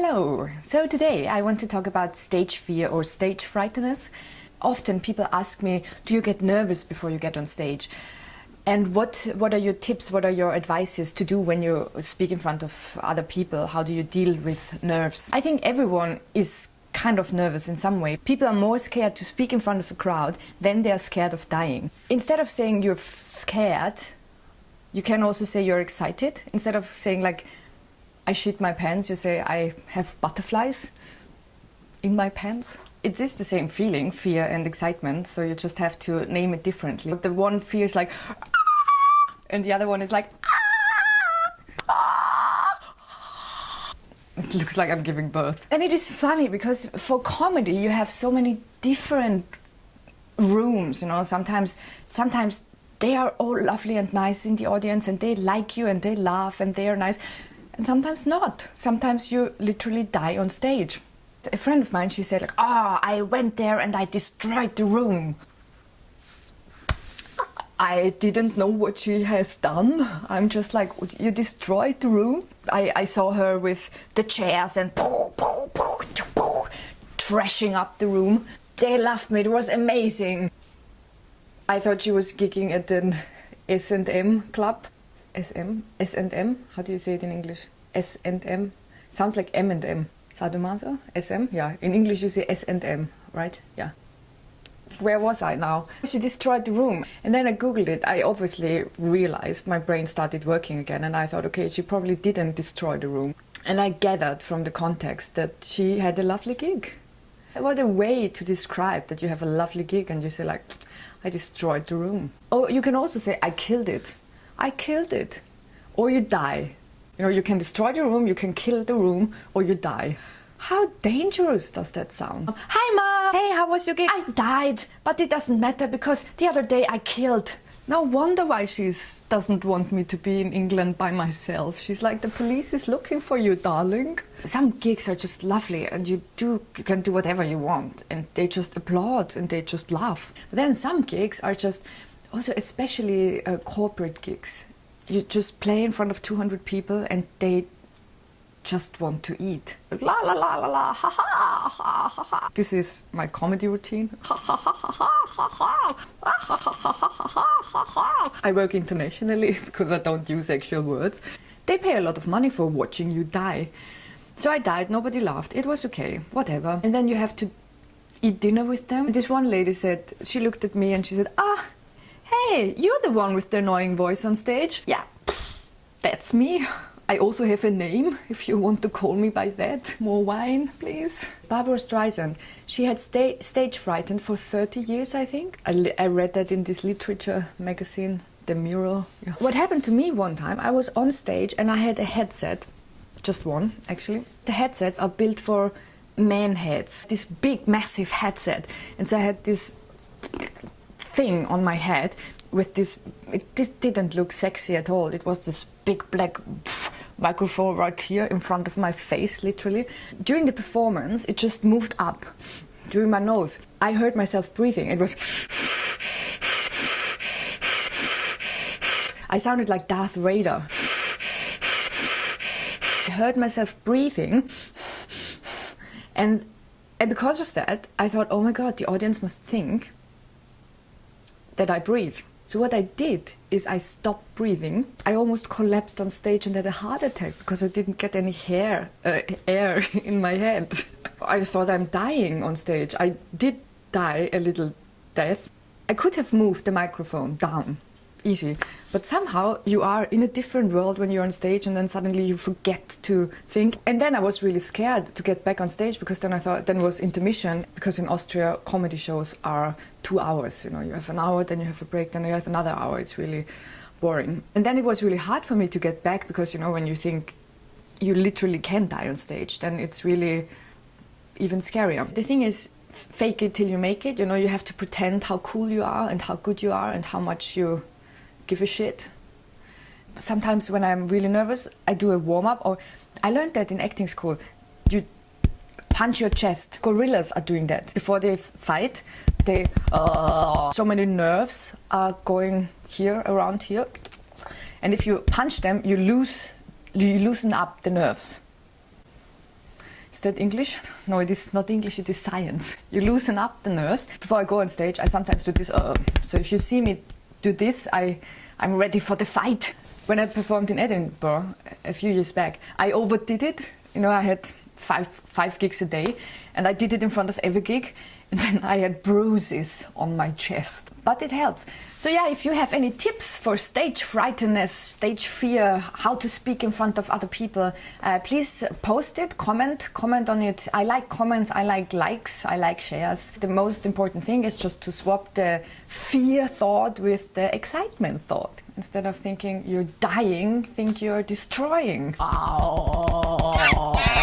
Hello! So today I want to talk about stage fear or stage frightness. Often people ask me, do you get nervous before you get on stage? And what are your tips, what are your advices to do when you speak in front of other people? How do you deal with nerves? I think everyone is kind of nervous in some way. People are more scared to speak in front of a crowd than they are scared of dying. Instead of saying you're scared, you can also say you're excited. Instead of saying like, I shit my pants, you say I have butterflies in my pants. It is the same feeling, fear and excitement, so you just have to name it differently. The one feels like and the other one is like it looks like I'm giving birth. And it is funny because for comedy you have so many different rooms, you know, sometimes they are all lovely and nice in the audience and they like you and they laugh and they are nice. And sometimes not. Sometimes you literally die on stage. A friend of mine, she said like, I went there and I destroyed the room. I didn't know what she has done. I'm just like, you destroyed the room? I saw her with the chairs and trashing up the room. They loved me, it was amazing. I thought she was gigging at an S&M club. S&M? How do you say it in English? S&M? Sounds like M&M. Sadomaso? SM? Yeah. In English you say S&M, right? Yeah. Where was I now? She destroyed the room. And then I googled it. I obviously realized my brain started working again and I thought, okay, she probably didn't destroy the room. And I gathered from the context that she had a lovely gig. What a way to describe that you have a lovely gig and you say like, I destroyed the room. Or you can also say, I killed it. I killed it. Or you die. You know, you can destroy the room, you can kill the room, or you die. How dangerous does that sound? Hi Mom! Hey, how was your gig? I died, but it doesn't matter because the other day I killed. No wonder why she doesn't want me to be in England by myself. She's like, the police is looking for you, darling. Some gigs are just lovely and you can do whatever you want and they just applaud and they just laugh. But then some gigs are just, also especially corporate gigs. You just play in front of 200 people and they just want to eat. La la la la la, ha ha ha ha ha. This is my comedy routine. Ha ha ha ha ha ha ha ha ha. I work internationally because I don't use actual words. They pay a lot of money for watching you die. So I died, nobody laughed, it was okay, whatever. And then you have to eat dinner with them. This one lady said, she looked at me and she said, hey, you're the one with the annoying voice on stage? Yeah, that's me. I also have a name, if you want to call me by that. More wine, please. Barbara Streisand, she had stage frightened for 30 years, I think. I read that in this literature magazine, The Mirror. Yeah. What happened to me one time, I was on stage and I had a headset. Just one, actually. The headsets are built for man heads. This big, massive headset. And so I had this thing on my head with this didn't look sexy at all. It was this big black microphone right here in front of my face, literally. During the performance, it just moved up during my nose. I heard myself breathing. It was I sounded like Darth Vader. I heard myself breathing and because of that, I thought, oh my God, the audience must think that I breathe. So what I did is I stopped breathing. I almost collapsed on stage and had a heart attack because I didn't get any air in my head. I thought I'm dying on stage. I did die a little death. I could have moved the microphone down, easy. But somehow you are in a different world when you're on stage and then suddenly you forget to think. And then I was really scared to get back on stage because then I thought, then was intermission, because in Austria comedy shows are 2 hours, you know, you have an hour, then you have a break, then you have another hour. It's really boring. And then it was really hard for me to get back because, you know, when you think you literally can die on stage, then it's really even scarier. The thing is, fake it till you make it. You know, you have to pretend how cool you are and how good you are and how much you give a shit. Sometimes when I'm really nervous, I do a warm-up, or I learned that in acting school. You punch your chest. Gorillas are doing that. Before they fight, they so many nerves are going here, around here. And if you punch them, you loosen up the nerves. Is that English? No, it is not English, it is science. You loosen up the nerves. Before I go on stage, I sometimes do this. So if you see me do this, I'm ready for the fight. When I performed in Edinburgh a few years back, I overdid it. You know, I had five gigs a day, and I did it in front of every gig, and then I had bruises on my chest. But it helps. So yeah, if you have any tips for stage frightenness, stage fear, how to speak in front of other people, please post it, comment on it. I like comments, I like likes, I like shares. The most important thing is just to swap the fear thought with the excitement thought. Instead of thinking you're dying, think you're destroying. Oh.